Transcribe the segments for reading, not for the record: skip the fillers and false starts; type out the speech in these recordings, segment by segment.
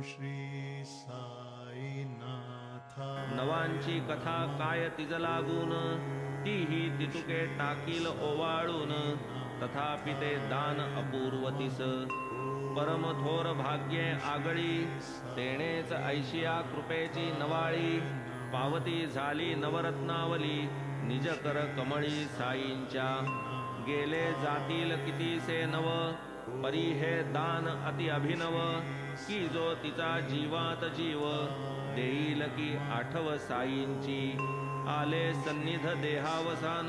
श्री साईनाथ नवांची कथा काय तिज लागून तीही तितुके टाकील ओवाळून तथापि ते दान अपूर्वतीस परम थोर भाग्ये आगळी तेणेच ऐशिया कृपेची नवाळी पावती झाली नवरत्नावली निज कर कमळी साईंच्या गेले जातील कितीसे नव परी हे दान अति अभिनव की जो तिचा जीवात जीव देईल की आठव साईंची आले सन्निध देहावसान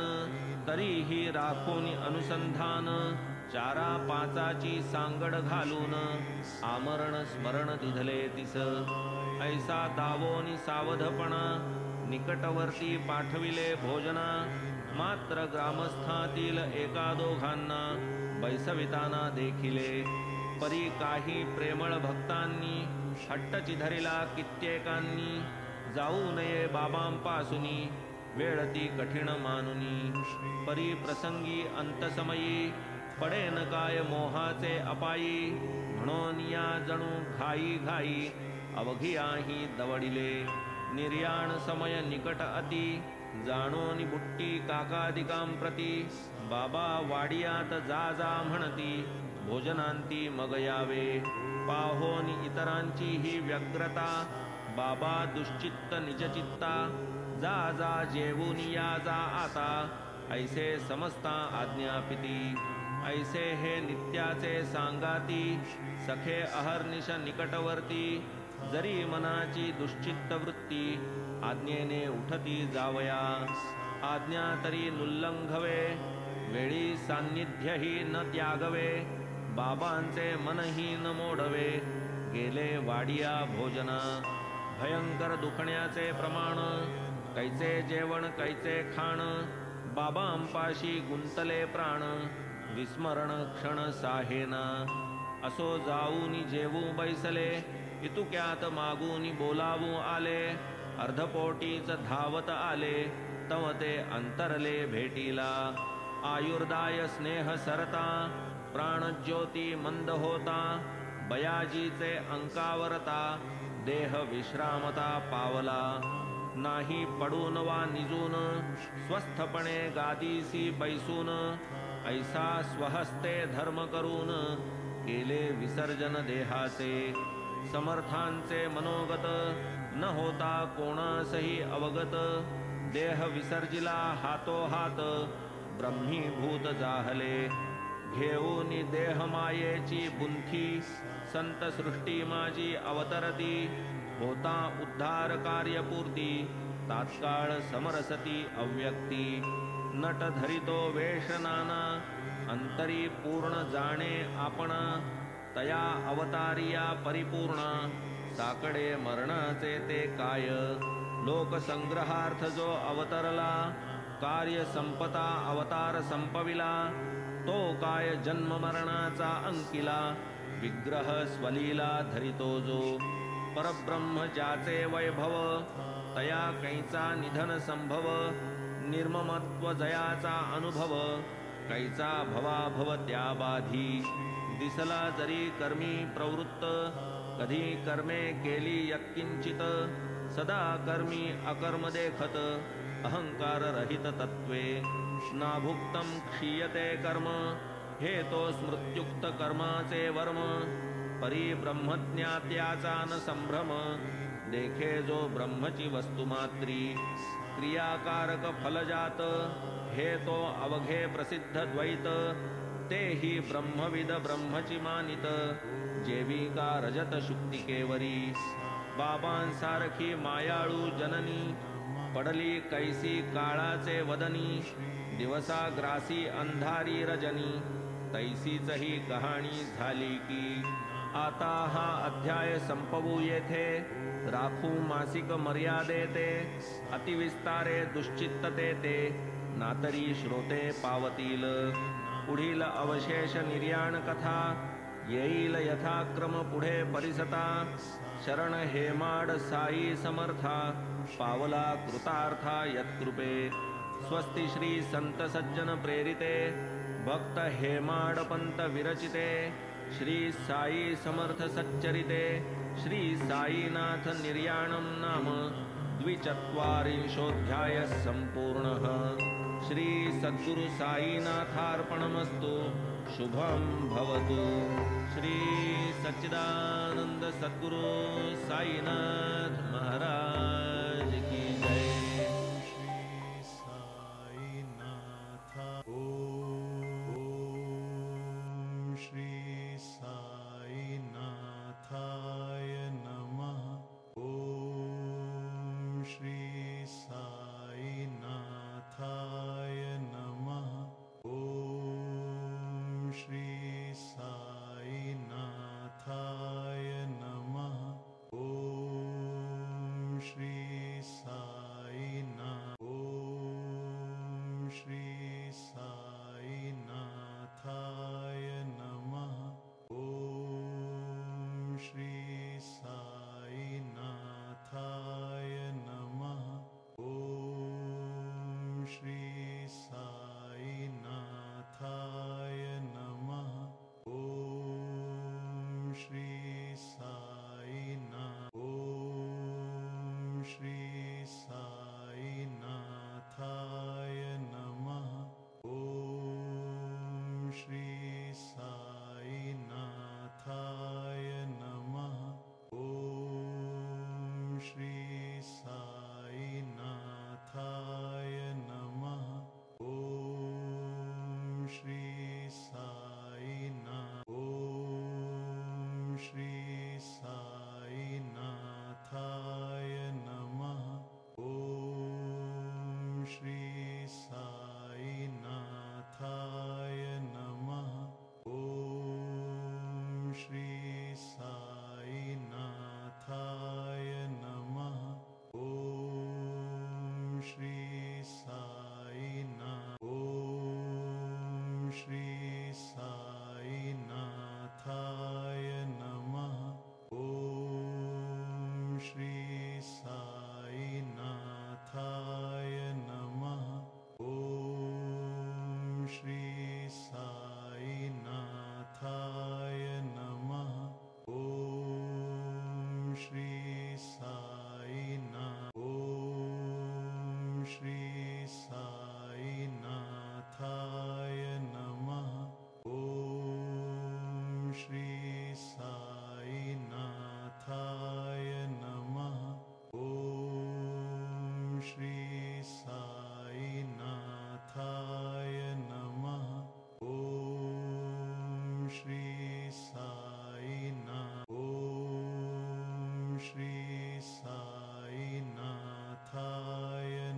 तरीही राखून अनुसंधान चारा पाचाची सांगड घालून आमरण स्मरण दिधले तिस ऐसा दावोनी सावधपणा निकटवर्ती पाठविले भोजना मात्र ग्रामस्थातील एका दोघांना बैसविताना देखिले परी काही प्रेमळ भक्तांनी हट्टची धरिला कित्येकांनी जाऊ नये बाबांपासूनी वेळती कठीण मानुनी परी प्रसंगी अंतसमयी पडेन काय मोहाचे अपायी म्हणून या जणू घाई घाई अवघी आही दवडिले निर्याण समय निकट अति जाणोनी बुट्टी काकादिकांप्रती बाबा वाडियात जा जा म्हणती भोजनांती मग यावे पाहोनी इतरांची ही व्यग्रता बाबा दुश्चित्त निजचित्ता जा जा जेवून या जा आता ऐसे समजता आज्ञापिती ऐसे हे नित्याचे सांगाती सखे अहर्निश निकटवर्ती जरी मनाची दुश्चित्त वृत्ती आज्ञेने उठती जावया आज्ञा तरी नुल्लंघवे वेळी सान्निध्यही न त्यागवे बाबांचे मनही न मोडवे गेले वाडिया भोजना भयंकर दुखण्याचे प्रमाण कैचे जेवण कैचे खाण बाबांपाशी गुंतले प्राण विस्मरण क्षण साहेना असो जाऊनी जेवू बैसले इतुक्यात मागूनी बोलावू आले अर्धपोटीच धावत आले तव ते अंतरले भेटीला आयुर्दाय स्नेह सरता प्राणज्योती मंद होता बयाजीचे अंकावरता देह विश्रामता पावला नाही पडून वा निजून स्वस्थपणे गादीसी बैसून ऐसा स्वहस्ते धर्म करून केले विसर्जन देहाचे समर्थांचे मनोगत न होता कोणासही अवगत देह विसर्जिला हातोहात ब्रह्मीभूत जाहले घेऊन देह मायेची बुंथी संत सृष्टी माझी अवतरती होता उद्धार कार्यपूर्ती तात्काळ समरसती अव्यक्ती नट धरितो वेश नाना अंतरी पूर्ण जाणे आपणा तया अवतारिया परिपूर्ण साकडे मरणाचे ते काय लोकसंग्रहार्थ जो अवतरला कार्य संपता अवतार संपविला तो काय जन्म मरणाचा अंकिला विग्रह स्वलीला धरितो जो परब्रह्म ज्याचे वैभव तया कैचा निधन संभव निर्ममत्व जयाचा अनुभव कैचा भवाभव त्या बाधी दिसला जरी कर्मी प्रवृत्त कधी कर्मे केली यत्किंचित सदा कर्मी अकर्म देखत अहंकार रहित तत्वे नाभुक्तम क्षीयते कर्म हे तो स्मृत्युक्त कर्माचे वर्म परी ब्रह्मज्ञात्याचा न संभ्रम देखे जो ब्रह्मची वस्तुमात्री क्रियाकारक फलजात हे तो अवघे प्रसिद्ध द्वैत ते ही ब्रह्मविद ब्रह्मची मानित जेविका रजत शुक्तिकेवरी बाबांसारखी मायाळू जननी पडली कैसी काळाचे वदनी दिवसा ग्रासी अंधारी रजनी तैसीच ही कहाणी झाली की आता हा अध्याय संपवू येथे राखू मासिक मर्यादेते अतिविस्तारे दुश्चित्तते ते नातरी श्रोते पावतील पुढील अवशेष निर्याण कथा येईल यथाक्रम पुढे परिसता शरण हेमाड साई समर्था पावला कृतार्था यत्कृपे स्वस्ति श्री संत सज्जन प्रेरिते भक्त हेमाड पंत विरचिते श्री साई समर्थ सच्चरिते श्री साईनाथ निर्याणं नाम द्विचत्वारिंशोऽध्यायः सम्पूर्णः। श्री सद्गुरु साईनाथार्पणमस्तु। शुभं भवतु। श्री सच्चिदानंद सद्गुरु साईनाथ महाराज की जय। श्री साईनाथाय नमः। ॐ श्री साईनाथाय नमः। ॐ श्री साईनाथाय नमः। ॐ श्री साईनाथ। ॐ श्री साईनाथाय नमः। ॐ श्री साईनाथाय नमः। ॐ श्री साईनाथाय नमः। ॐ श्री साईनाथ। ॐ श्री साईनाथाय नमः। ॐ श्री साईनाथाय नमः। ॐ श्री साईनाथाय नमः। ॐ श्री साईनाथ। ॐ श्री साईनाथाय नमः। ॐ श्री साईनाथाय नमः। ॐ श्री साईनाथाय नमः। ॐ श्री साईनाथ। ॐ श्री साईनाथाय नमः। ॐ श्री साईनाथाय नमः। ॐ श्री साईनाथाय नमः। ॐ श्री साईनाथ। ॐ श्री साईनाथाय नमः। ॐ श्री साईनाथाय नमः। ॐ श्री साईनाथाय नमः। ॐ श्री साईनाथ। ॐ श्री साईनाथाय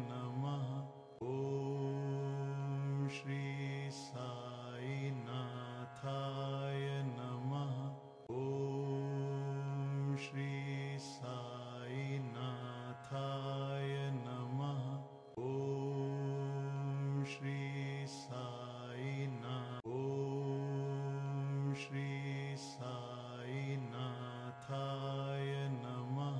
नमः। ॐ श्री साईनाथाय नमः। ॐ श्री साईनाथाय नमः। ॐ श्री साईनाथ। ॐ श्री साईनाथाय नमः।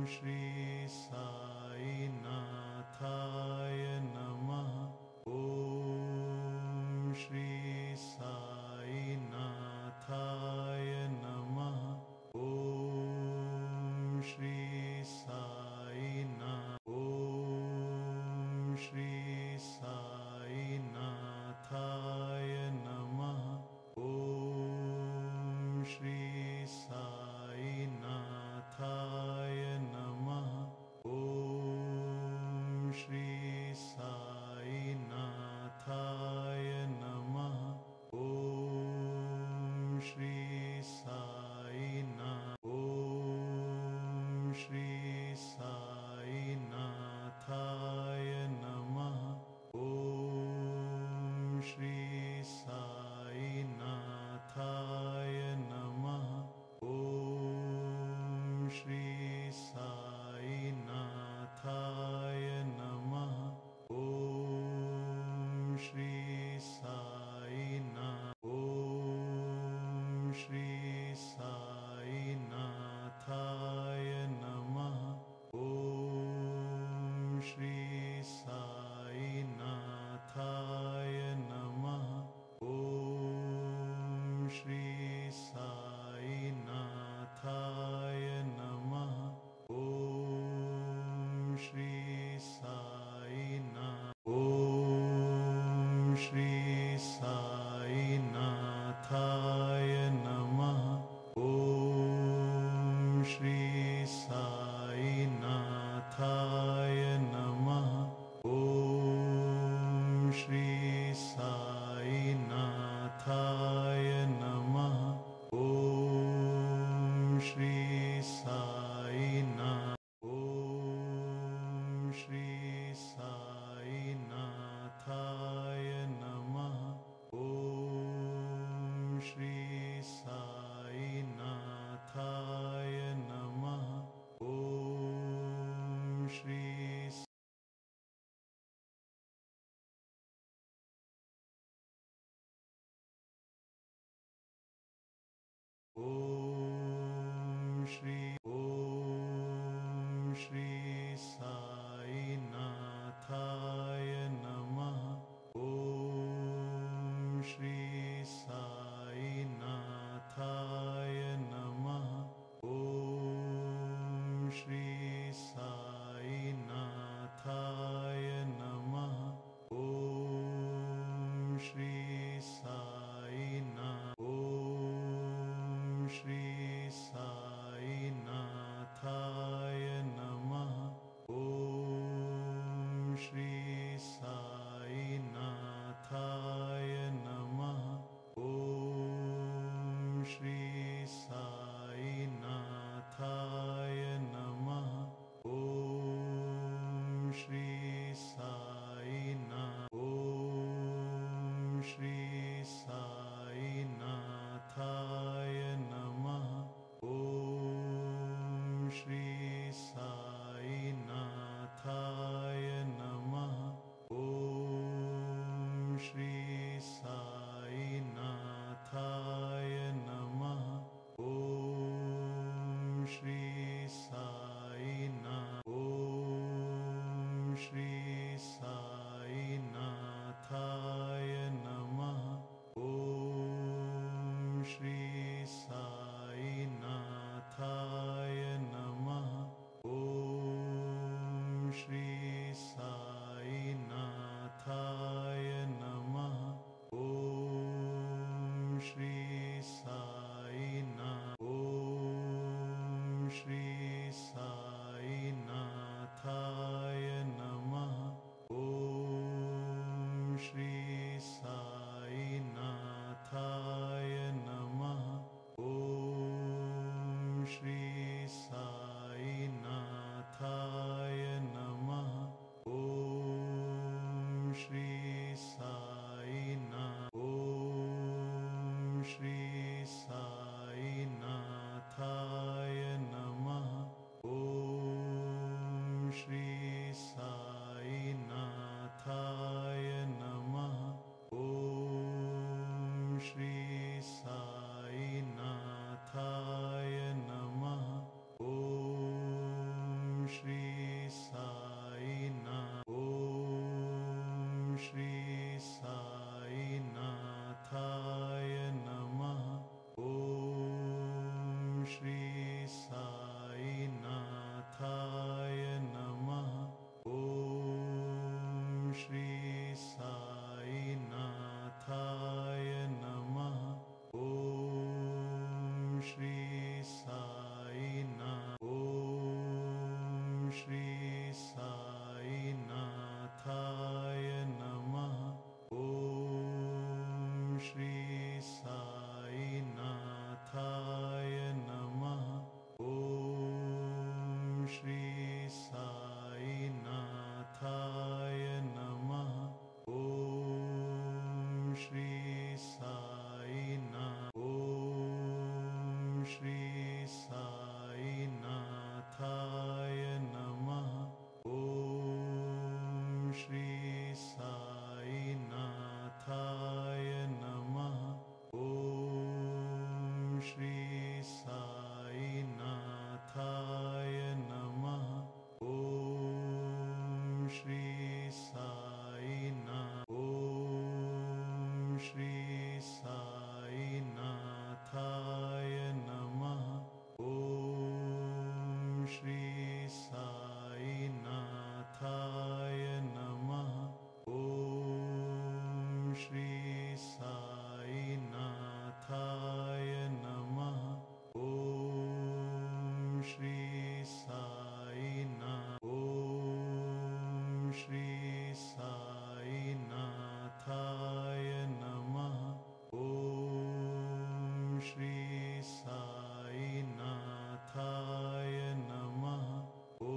श्री साईनाथाय नमः। ॐ श्री साईनाथाय नमः। ॐ श्री साईनाथ। ॐ श्री साईनाथाय नमः। ॐ श्री साईनाथाय नमः। श्री साईनाथ ॐ श्री साईनाथाय नमः ॐ श्री साईनाथाय नमः ॐ श्री साईनाथाय नमः ॐ श्री साईनाथ ॐ श्री साईनाथाय नमः ॐ श्री साईनाथाय नमः ॐ श्री साईनाथाय नमः ॐ श्री साईनाथ ॐ श्री साईनाथाय नमः ॐ श्री साईनाथाय नमः ॐ श्री साईनाथाय नमः ॐ श्री साईनाथ ॐ श्री साईनाथाय नमः ॐ श्री साईनाथाय नमः ॐ श्री साईनाथाय नमः ॐ श्री साईनाथ ॐ श्री साईनाथाय नमः ॐ श्री साईनाथाय नमः ॐ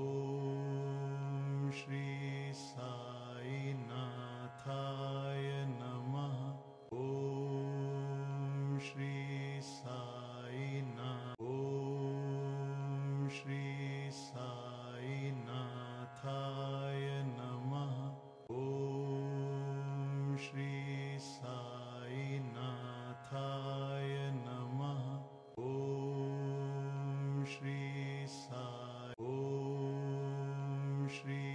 श्री साईनाथाय नमः ॐ श्री साईनाथ ॐ श्री साईनाथाय नमः ॐ श्री साईनाथाय नमः ॐ श्री साई ॐ श्री